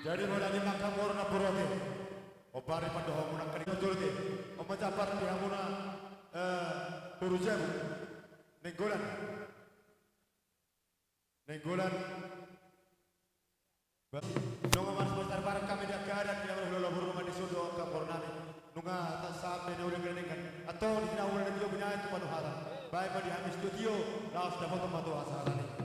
Jadi mo lagi nakamor na purote. O pare pandoho mo na kanina jolte. O majapar dia mo na purujamu. Nenggolan. Nenggolan. Nunga mas besar barang kami dah keadaan yang lalu berumah di sudo kapor nami. Nunga atas sampai na ulang gerengan. Atau di sini ulang dia punya itu panuhara. Baik pada kami studio. Laos dapat membantu asaran ini.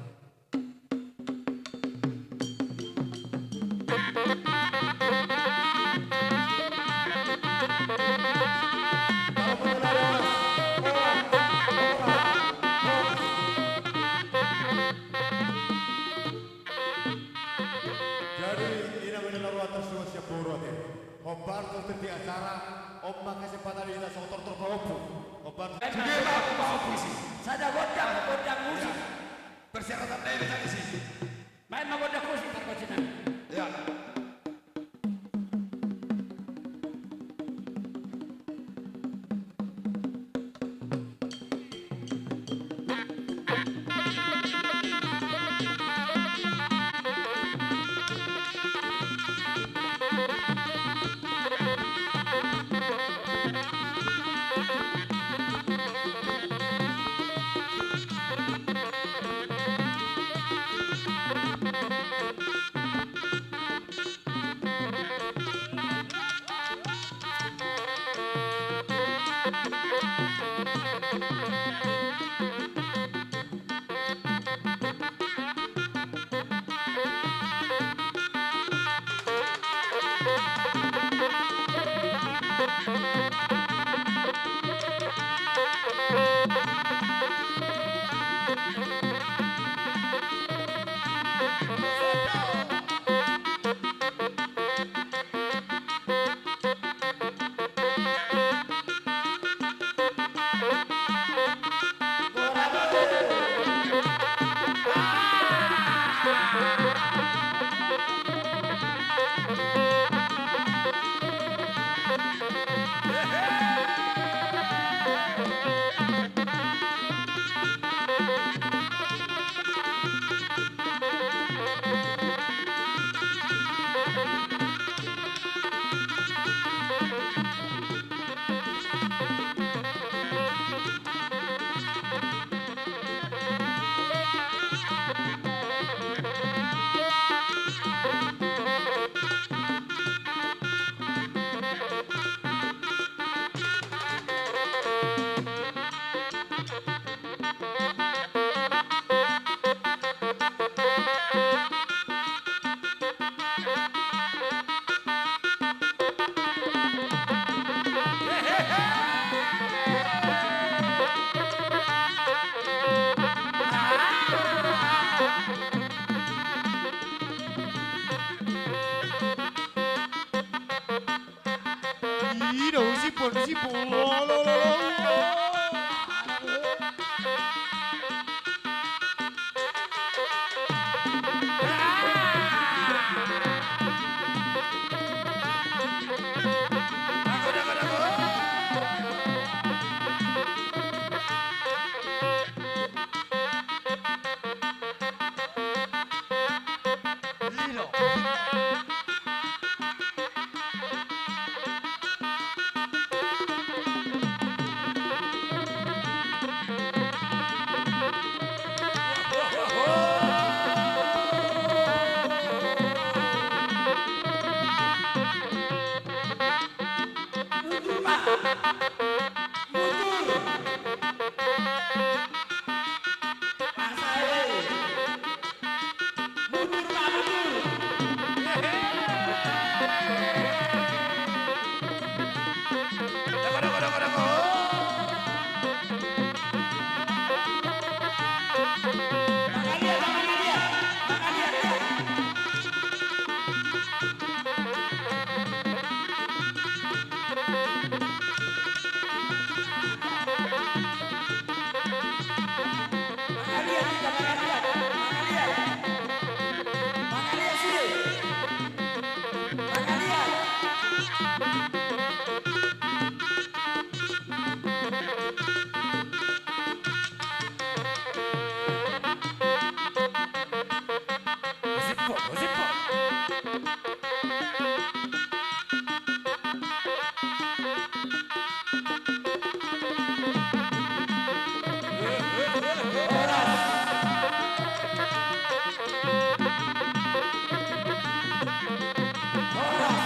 Obar tu setiap acara, omak kesempatan kita sotor terbawa. Obar. Dia bawa puisi. Saya godang musik. Persyaratan dari sana sih. Main mau godang musik tak kau cina. Ya.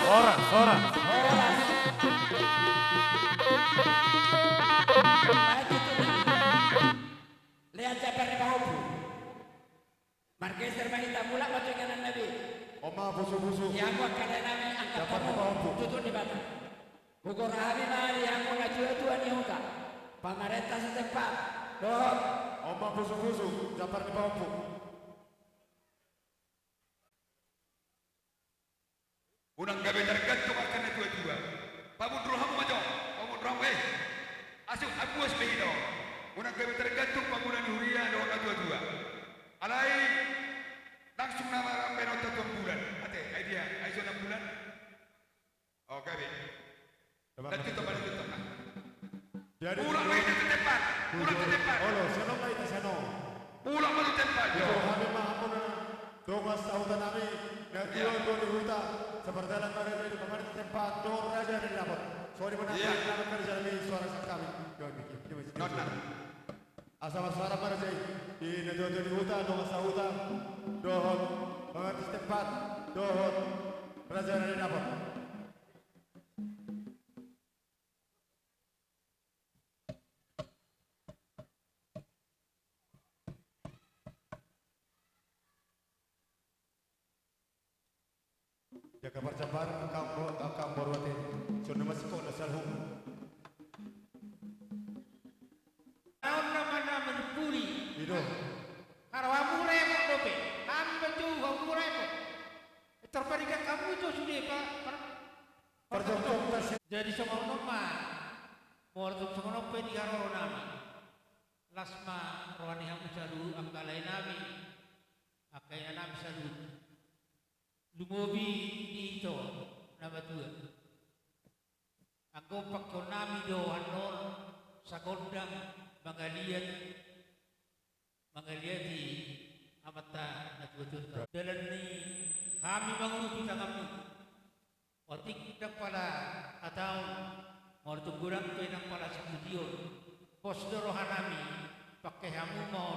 Horas, horas. Horas. Baik itu nah. Lihat Jabar di Mahubu. Marqués Termanita mula baca kanan Nabi. Oma busu-busu. Yang gua kalian namin angkat Jabar di kamu Mahubu. tutup di bata. Gugur hari mari yang gua ngajua tuan Yehuda. Pamarenta setempat. Doh. Oma busu-busu. Jabar di Mahubu. Unang gabi tergantung akan dua-dua. Pamudro hamu majo. Pamudro hamu Asuk aku sebegitu. Unang gabi tergantung pamunan huria doa dua-dua. Alai langsung nama penonton tuan bulan. Ate, idea, aiso 6 bulan. Oh gabi. Nanti tu balik tu. Jadi Pulang lagi ke tempat. Pulang ke tempat. Olo, seno lagi ke seno. Pulang ke tempat. Itu kami mahu dongas sautan kami. Nagtuan ko ni Huta. Seperti yang kami itu kemarin tempat dong raja yang dapat. Sorry menang kami kerja demi suara kami. Nona. Asal suara kerja di nagtuan ni Huta dongas sautan. Dohon pengerti tempat dohon raja yang dapat. Jaga percabar akam borwate sono masiko na salhum. Tahun nama menepuri, Ido karawamu repot dope, kami betul kamu repot. Terperikat kamu itu sudah pak. perjongkok tas Jadi sama nama, mau sama nama di karo nami. Lasma rohani hamu sadu angkalai nami, akai nami sadu. Lumobi di itu nama dua. Aku pakai nami do hanor sakondang mangalian di amata natututa. Dalam ni kami bangun kita kami. Otik kita pada atau mau tungguran penang pada studio. Pos rohanami pakai hamu mau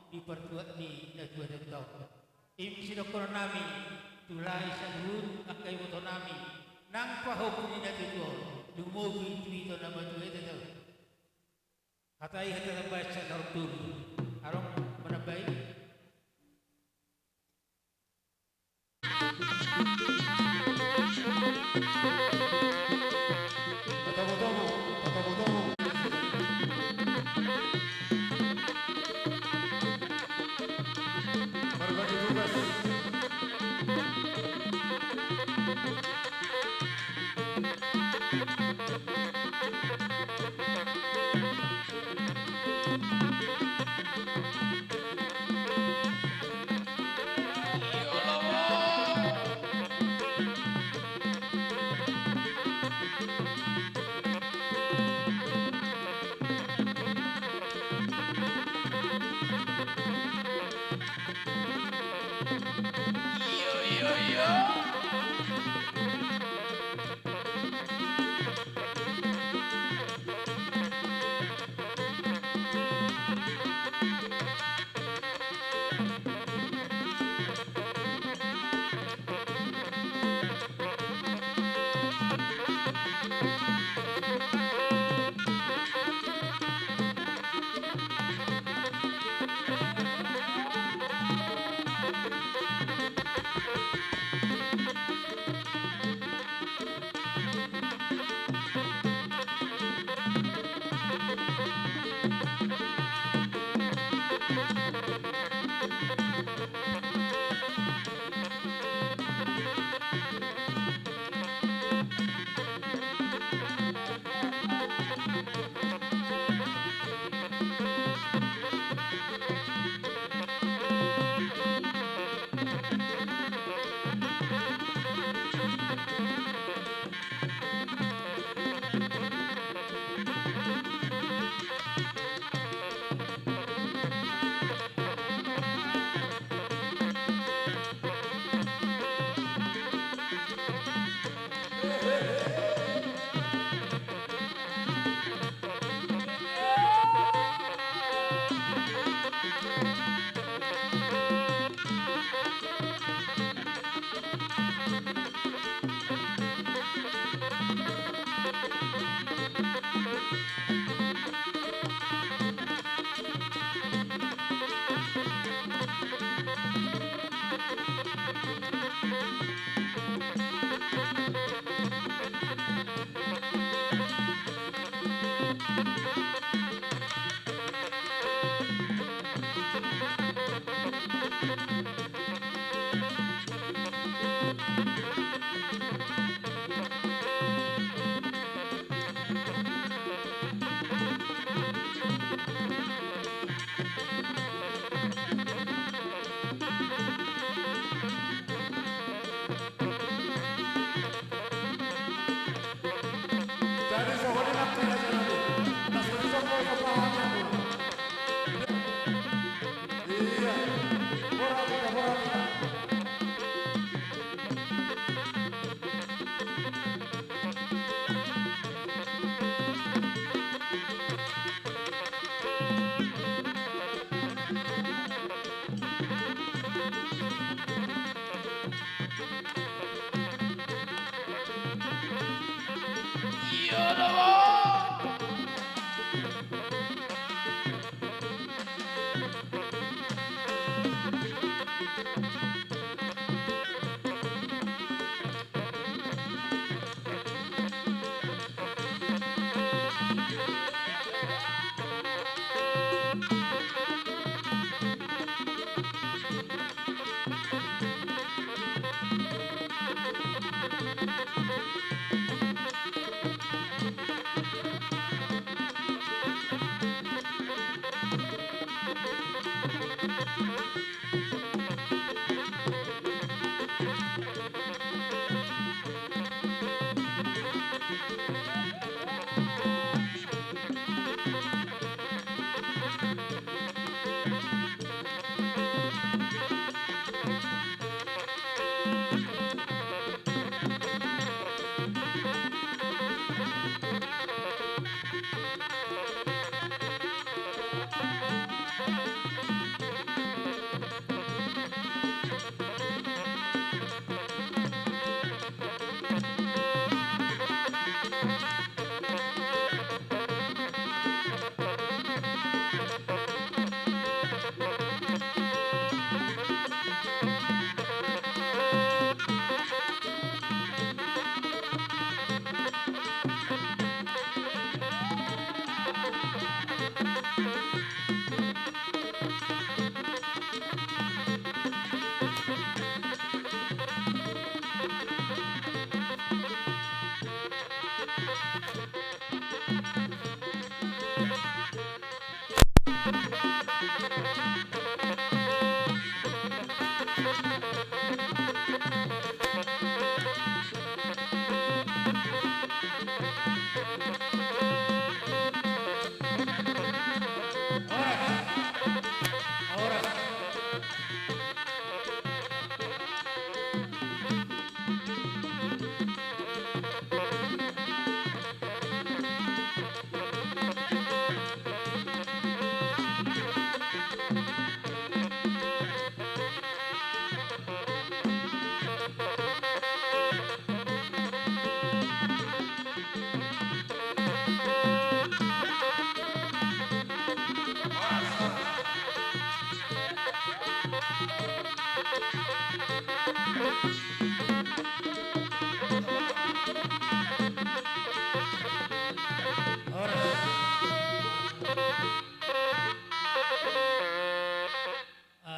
diperbuat ni natututa. Imsi doktor nami. Tulai sadhun akai motonami nang pahopuni na tuto lumogi tuito na matuwe tato katai hata na baca dartur arong manabay tomo. Berbagi tugas.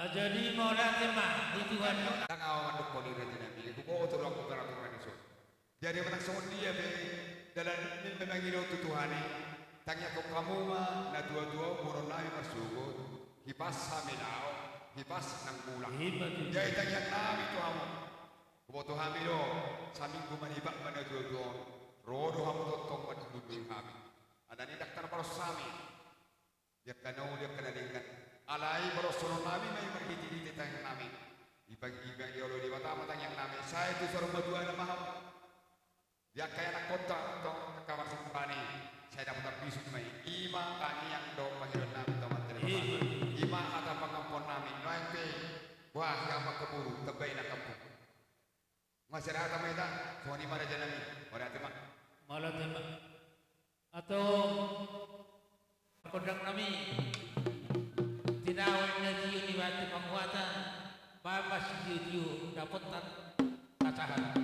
Jadi mau nanti mah di Tuhan. Nang awan dok poli rete nabi. Iku ko otor aku peraturan iso. Jadi menang son dia be dalam memang ilo tutuhani. Tanya ko kamu mah na dua-dua boronai masugo. Hipas haminao, hipas nang bulang. Jadi tanya kami tu kamu. Kuboto hamilo, saming gumanibak mana dua-dua. Rodo hamu totong mat dudung kami. Ada ni daktar paros sami. Dia kanau dia kena dengan alai barosono nami mai berhiti-hiti tayang nami. Ibang-ibang yolo di mata matang yang nami. Saya itu seorang berdua nama ham. Dia kayak anak kota atau kamar sempani. Saya dapat bisuk mai. Ima kani yang do panggilan nami teman terima. Ima kata pengampun nami. Nanti wah yang keburu tebai nak kampung. Masyarakat apa itu? Suami mana janami? Mana tema? Malah tema. Atau kodang nami. Tinawin na diyo ni Wati Panghuatan, babas diyo dapat tacahan.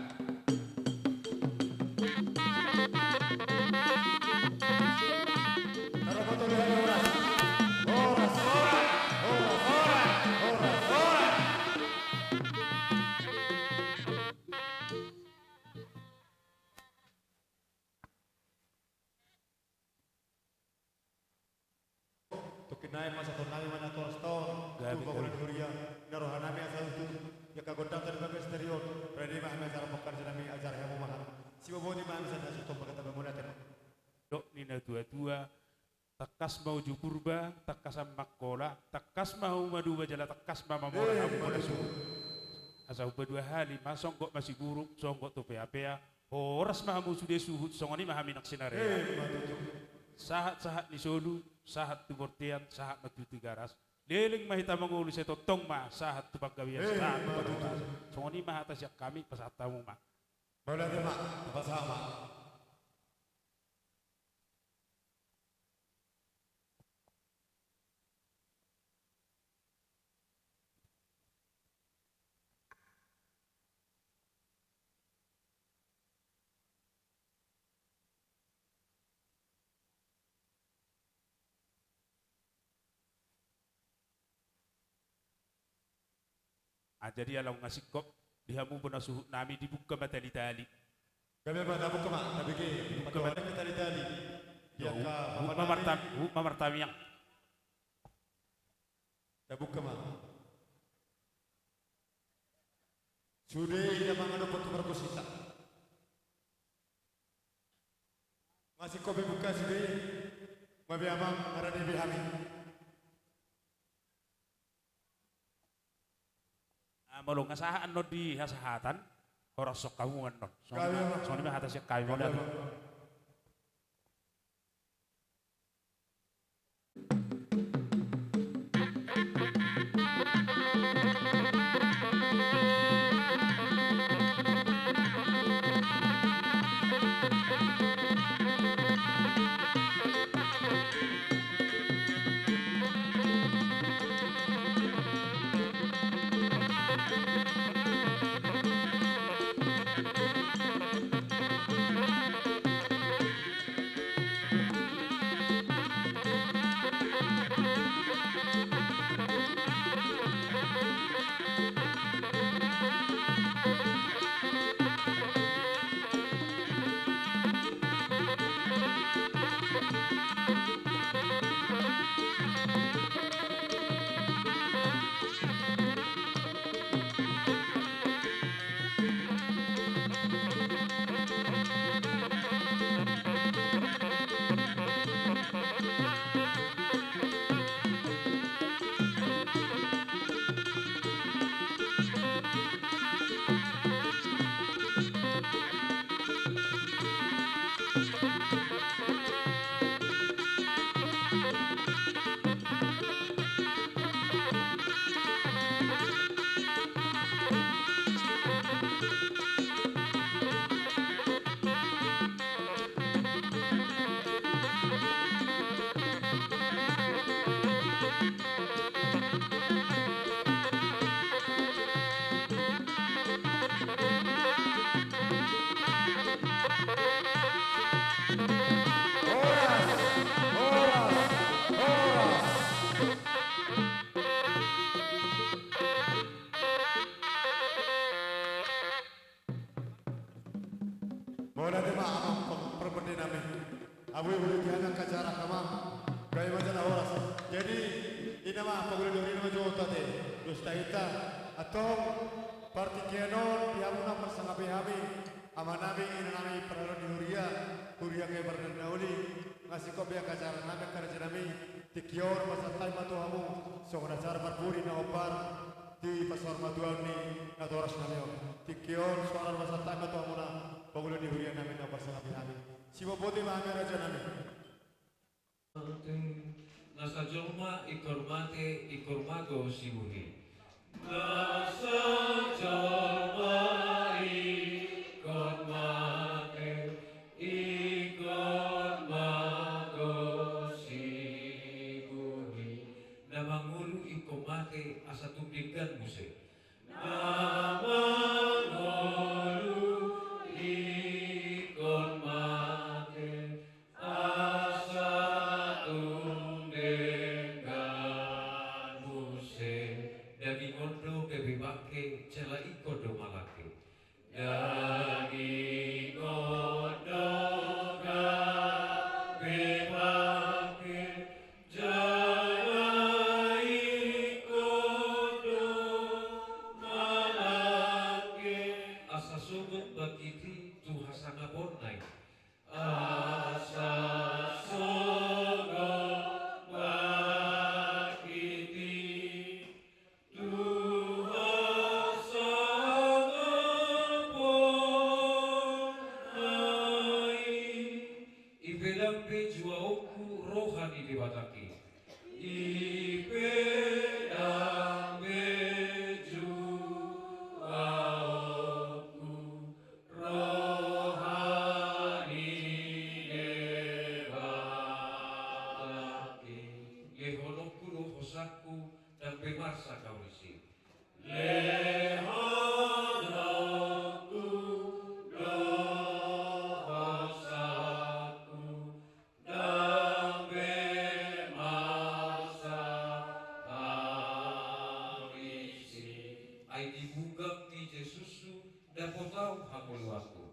Tukinay masa tonami mana torston, tu kabulan huria, narohan nami asal itu, ya kagontang terbagai eksterior, berani mah kami asal pokar jenami ajar hemu mahal. Si bobo ni mah asal sutom berkata bagaimana tema. Dok nina dua-dua, takas mau jupurba, takas makkola, takas mau madu bajala, takas mama mora abu bola suhu. Asal berdua hali, masong kok masih buruk, songgok tu pea-pea, horas mahamu sudah suhut, songoni mahami nak sinare. Sahat-sahat ni solu, sahat tu bortian, sahat matuti garas. Leling mahita mangulu seto tong ma, sahat tu paggawian, sahat tu paggawian. Songoni mahatas yak kami pasatamu ma. Boleh tema, apa sama? Jadi alam ngasih kop dihamu pun suhu nami dibuka matali-tali. Kami apa tabuk kema, tapi ke buka kita tali. Dia ka Mamartam yang tabuk kema. Sudah ia mengadu foto berkusita. Masih kopi buka sudah. Mabi amang arani bihami. Malong asahan no di hasahatan horas sok kamu non. Soalnya atasnya kayu modal. Bola de maam perbedaan kami. Abu boleh dianggap kacara kamang. Gaya macam horas. Jadi ini mah pagulong ini mah jauh tadi. Gusta kita atau parti kenon diamuna persangabi-habi. Amanabi ini nami peralon di Huria kaya bernauli. Ngasih kopi yang kacara nami kerja nami. Tikior pasal matu hamu. Soalnya cara berpuri na opar. Di pasar matuan ni natoras nami. Tikior suara pasal matu hamu na. Pagulong di Huria nami na persangabi-habi. Siapa boleh mami raja nami. Nasa Joma ikormago sibuhi. Nasa Joma ikormago sibuhi. Namangulu ikomate asa tubigan muse. Namangulu ikomate asa daging ondo kebibake cela iko do malake daging ondo kebibake cela iko do malake asa sugut bakiti tu hasanga bonai asa sugut bakiti Tuhan sangat bugang ni Jesusu dapotau hamuluaku.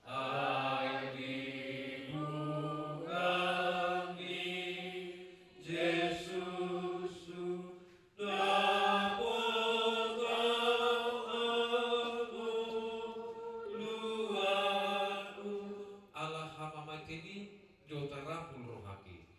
Ai di bugang ni Jesusu dapotau hamuluaku. Allah hamamai kini jotarapul rohaki.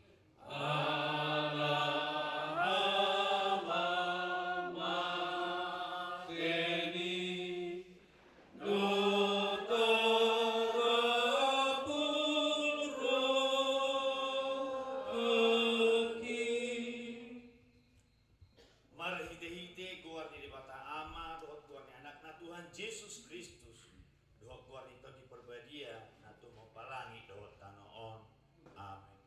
Tuhan Yesus Kristus doa kuat itu diperbadia natu mau palangi doa tanoon. Amin.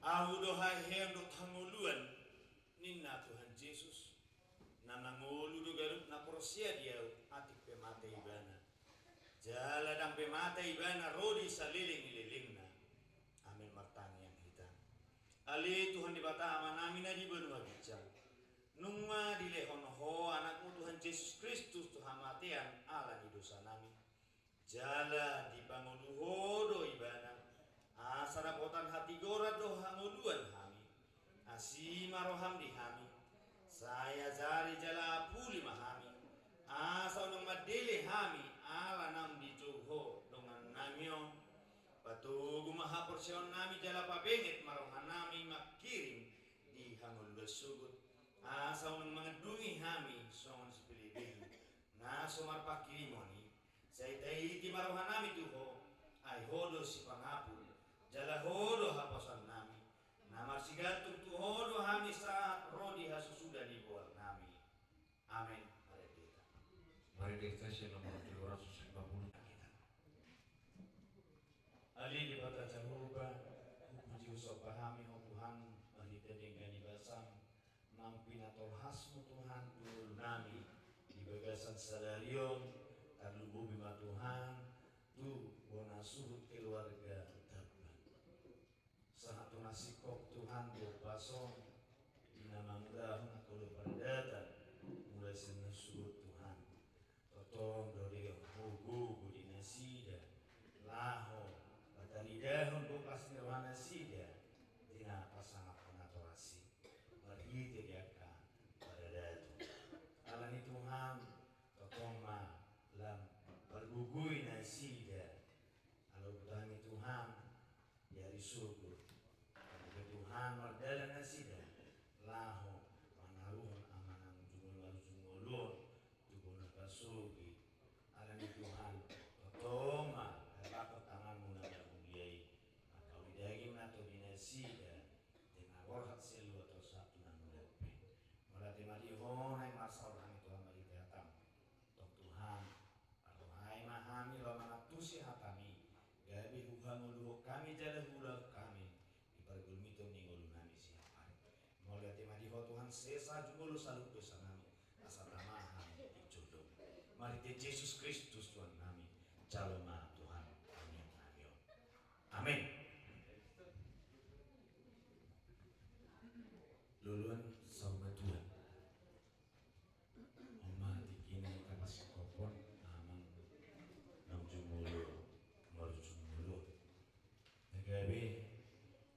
Ahu doa hendak hanguluan ninna Tuhan Yesus nama ngulu do garut na prosia dia atik pemate ibana jala dang pemate ibana rodi saliling-lilingna. Amin martani yang hitam. Ali Tuhan di bata amanami na di benua bijang. Nungma dilehon ho anakmu Tuhan Yesus Kristus Tuhan matean ala di dosa nami. Jala di panguluho do ibana. Asarapotan hati gora do hanguluan hami. Asima roham di hami. Saya jari jala puli mahami. Asa unang madele hami ala nam di tuho dengan namyo. Patugu maha porsion nami jala pabenget marohan nami makirim di hangul bersugut. Asa unang mengedungi hami songon sepilih-pilih. Na somar pakirimoni. Saya taiti marohan nami tuho. Ay hodo si pangapul. Jala hodo hapasan nami. Namar sigatung tu hodo hami saat rodi hasusuda di bawah nami. Amin. Mari kita siapa nomor 250. Ali di bata cahuba, puji usop pahami ho Tuhan, ahli dengan ibasam, nampi natol hasmu Tuhan, dulu nami, di bagasan sadarion, tarlubu bima Tuhan, tu bona surut keluarga taban. Saat tu nasikop Tuhan berpason, di nama mudahun aku lepardatan, mulai sana surut Tuhan. Totong dori hugu budi nasida, laho. Dari dahun bukas nirwana sida dina pasangan penatorasi mari diakan pada datu alani Tuhan totoma lam bergugui nasida alu butangi Tuhan dari syukur dari Tuhan mardala nasida laho manaruhun amanang jumulun tubuna basugi alani Tuhan totoma bakot tanganmu na berbugiai maka widagi nato dinasida dengan warhat selu atau satu nan mudape malati malihon ay masaurahan itu amali datang tok Tuhan atau hai mahami lo manatusi hatami gabi huganguluh kami jala hula kami ipargulmito ni ngulu nami siapan malati malihon Tuhan sesa jumulu salut dosa nami asa tamahan dijodoh malati Yesus Kristus Tuhan nami caloma Tuhan. Amin. Luluan sama Tuhan. Oma dikini kapas kopon amang namjumulu marjumulu. Negabe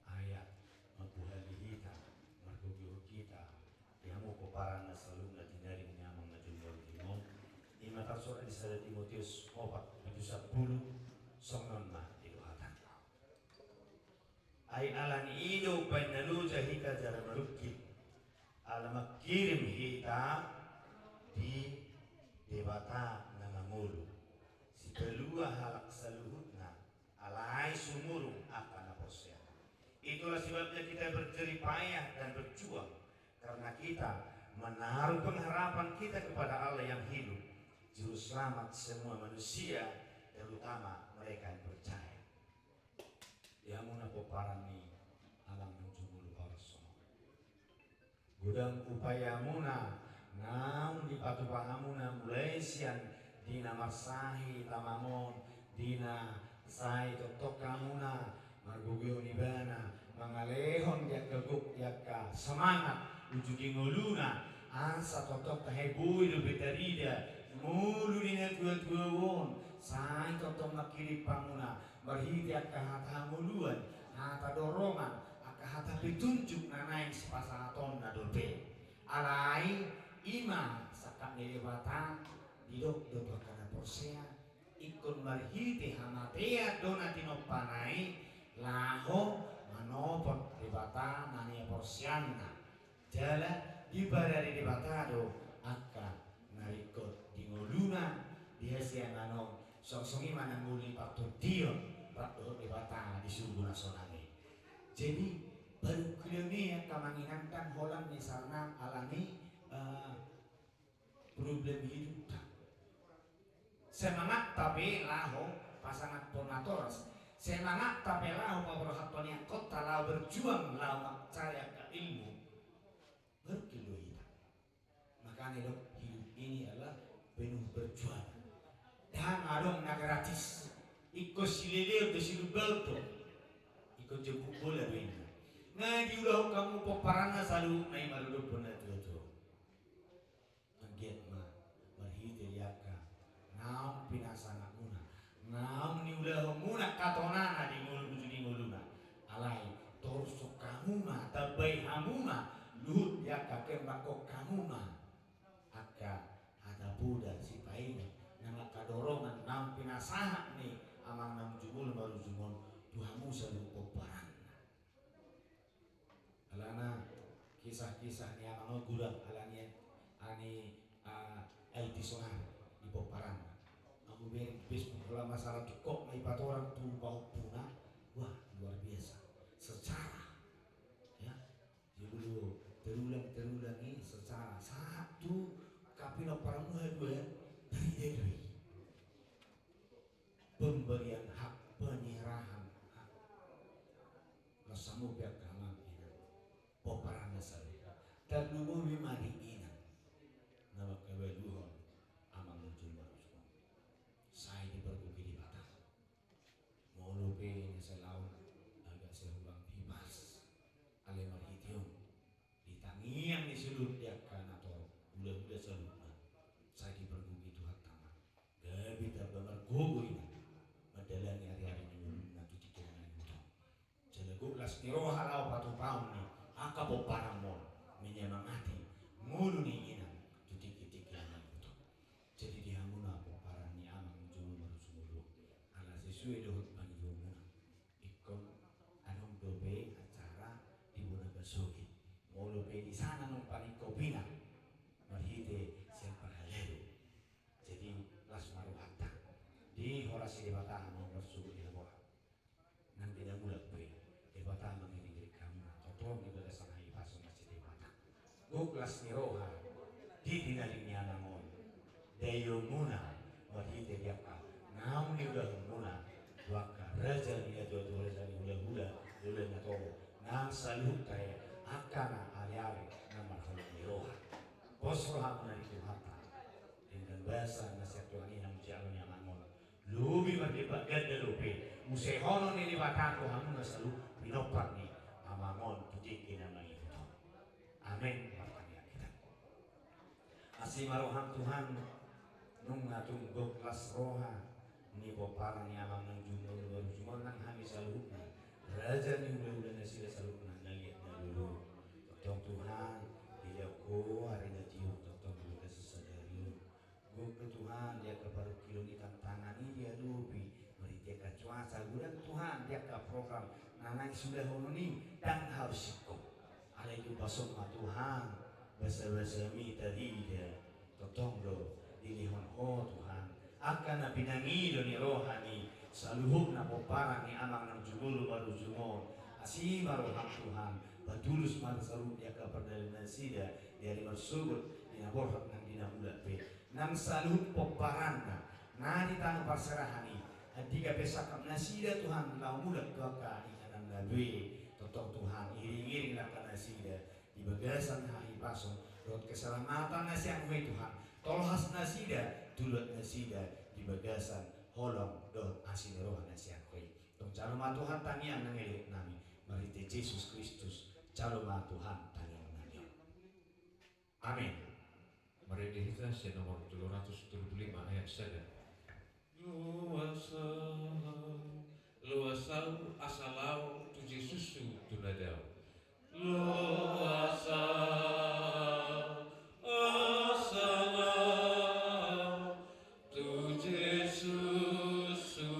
ayat mabuhali kita margugiho kita yang mau keparan selalu na tinari nyamang na jumulu timon. Di mata surat di sada Timotius 4:10 songon ma diluhatan. Ay alan ido panaluja hita jara marukit alamak kirim hita di dewata na mamulu si pelua halak saluhutna alai sumurung akan aposya. Itulah sebabnya kita berjerih payah dan berjuang karena kita menaruh pengharapan kita kepada Allah yang hidup, juru selamat semua manusia, terutama mereka yang percaya. Ya muna poparani alam menjumulu orso. Gudang upaya muna naun di patu pahamuna mulai sian dina marsahi tamamon dina sai totok kamuna margugio nibana mangalehon dia keguk dia ka semangat ujudi nguluna asa totok tahebui lebih tarida mulu dina tua-tua won sai totok makiri pamuna berhiti aka hata nguluan hata dorongan aka hata petunjuk nanain sepasaton nadope alai ima sakak nilewatan didok dodo kana porsea ikon marhiti hamatea donatino panai laho manopot debata mania porsiana jala ibarari debata do akka narikot di ngoluna dihasia nano songsongi mana nguli patut dio patut debata di surga nasionali jadi baru kini ya kamanginankan holan misalnya alami problem hidup semangat tapi laho pasangan ponatoras semangat tapi laho pemberhatuan kota lau berjuang lau cari ilmu berkilo hidup makanya dok hidup ini adalah penuh berjuang dan adong na gratis ikut silileo de silubelto ikut jemput bola ini nah diulah kamu peparana selalu naik malu pun itu angget mah berhidir yaka naum pinasana muna naum ni ulah muna katonana di nguluna alai torso kamuna tabai hamuna luhut yaka kembako kamuna aka ada budak si paina nama kadorongan naum pinasaha ni amang nam jumul baru jumul tuhamu selalu peparana alana kisah-kisah ni amang gurang alanya ani IT sonar di Poparan. Aku biar Facebook kalau masalah kok mai orang tu bau punah, wah luar biasa. Secara ya, dulu terulang ini secara satu kapino paramuha dua dari dewi pemberian hak penyerahan hak nasamu pihak keamanan Poparan nasal dan dulu mari ina nama kebeluhan amang muncul manusia saya diperbuki di batas mau lupa selalu agak sehulang bebas ale marhitium ditangian di seluruh dia kan atau udah seluruh saya diperbuki Tuhan taman gabi tak benar gugu ini medalani hari-hari ini nanti dikirain itu jelagu kelas tiroh halau patu paun nih aka boparamon menyemangati mulu nih ina titik-titik yang itu jadi dia muna boparani amang julu marusulu ala sesuai dohut panjumuna ikon anong dobe acara di buna basuki mulu pe di sana nung panikopina marhite siapa halelu jadi las maruhata di horasi debata amang basuki di bawah nanti dia mulak pe debata amang ini dari kamu atau di balasan hai pasu masih debata kelas niroha di dinarinya namon dayo muna wahite diapa namun ni udah muna waka raja ni ada dua raja ni hula na to nang salut kaya akana ari-ari nama kalau niroha posroha muna itu hata dengan bahasa nasihat Tuhan ini nang jalan yang namon lubi berdebat ganda lupi musehono ni dibataku hamun selalu pinopat ni amamon tutik nama itu amin. Asih maroham Tuhan nung natung go kelas roha ni boparan ni amang nang jumlah baru cuma nang hami salutna raja ni udah nasila salutna naliat na dulu tong Tuhan dia ko hari na jiu tong udah sesadari go ke Tuhan dia ke baru kilo ni tantangan ni dia lupi beri dia ke cuaca bulan Tuhan dia ke program nanai sudah hononi dan harus sikap ada itu pasok Tuhan basa-basa mi tadi dia totong do dilihon ho Tuhan akan na pinangido ni rohani saluhog na popara ni amang ng jumulu baru jumon asih maroham Tuhan batulus man saluh dia ka perdalinan sida dari bersugut dinaborhak ng dinamula pe nang saluh poparan na ditang parsarahani adiga pesakam na sida Tuhan laumulat ka ikanan labi totong Tuhan iring-iring na ka na sida di bagasan hai pasong rot keselamatan nasi yang Tuhan tolhas nasida tulut nasida di bagasan holong dot asin roh nasi yang tong calon Tuhan tanian nangelit nami Marite Yesus Kristus, caloma Tuhan taliang nanya. Amin. Mari kita nomor 275 ayat 1. Luasau asalau tu Yesusu tunadau. Luasau asalau tu Yesusu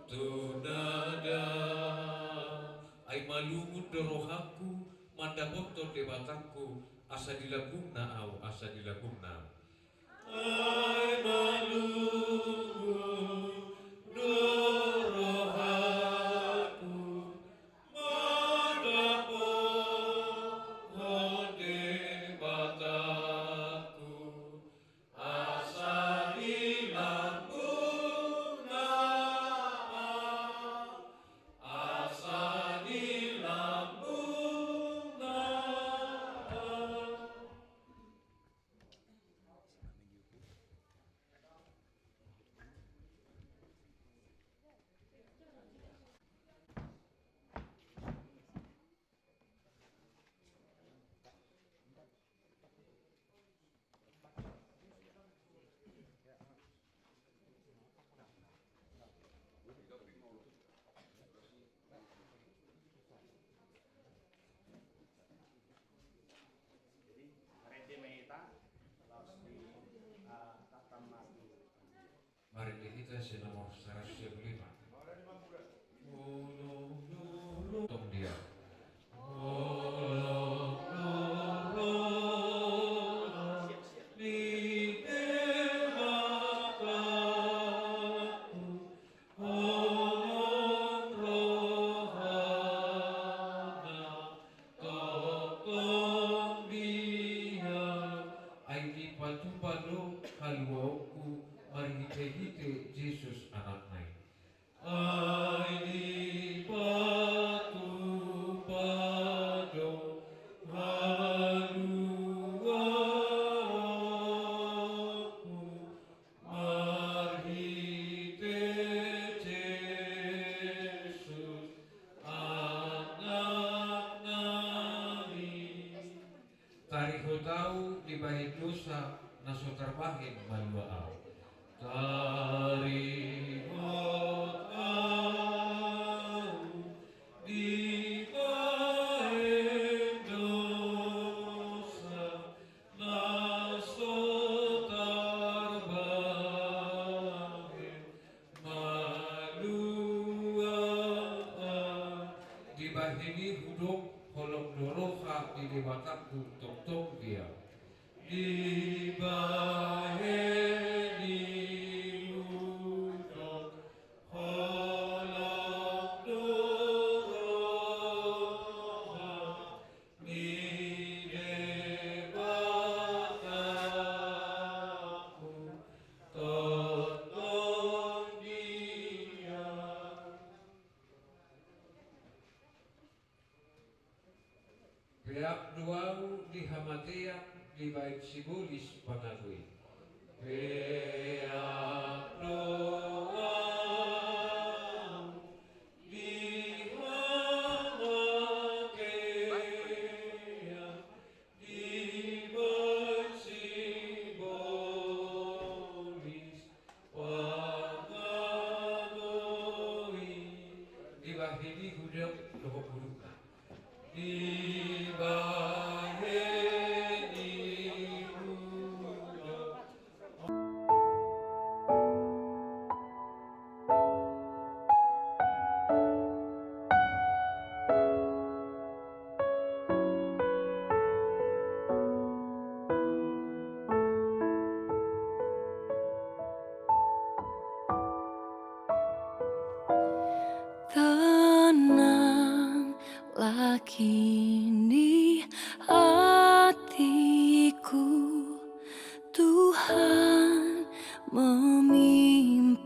tunadau. Ai malumut dorohaku manda botol debataku asa dilagumna au asa dilagumna. Ai malumut dorohaku manda botol debataku asa dilagumna asa dilagumna. Mari kita nomor 125. Tong dia. Yesus anak naik. Ai di batu pado haluaku marhite Yesus anak nami. Tarikho tahu di bait dosa naso terbahin maluau. Tarikho tahu di bait dosa naso terbahin maluau. Di bahini hudok holok doroha di debataku tok dia. Di bahini hudok holok doroha di debataku tok dia. Beak duau di hamatea di bait simbolis pangalui. Beak duau di hamatea di bait simbolis pangalui. Di bahini hudok lohok hudukna. Di bahini hudok. Tenanglah kini hatiku, Tuhan memimpin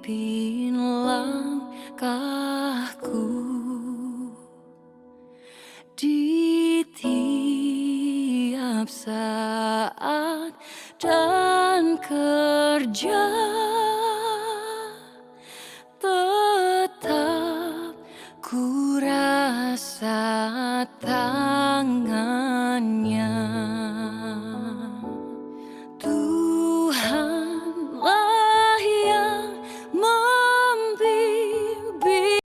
langkahku. Di tiap saat dan kerja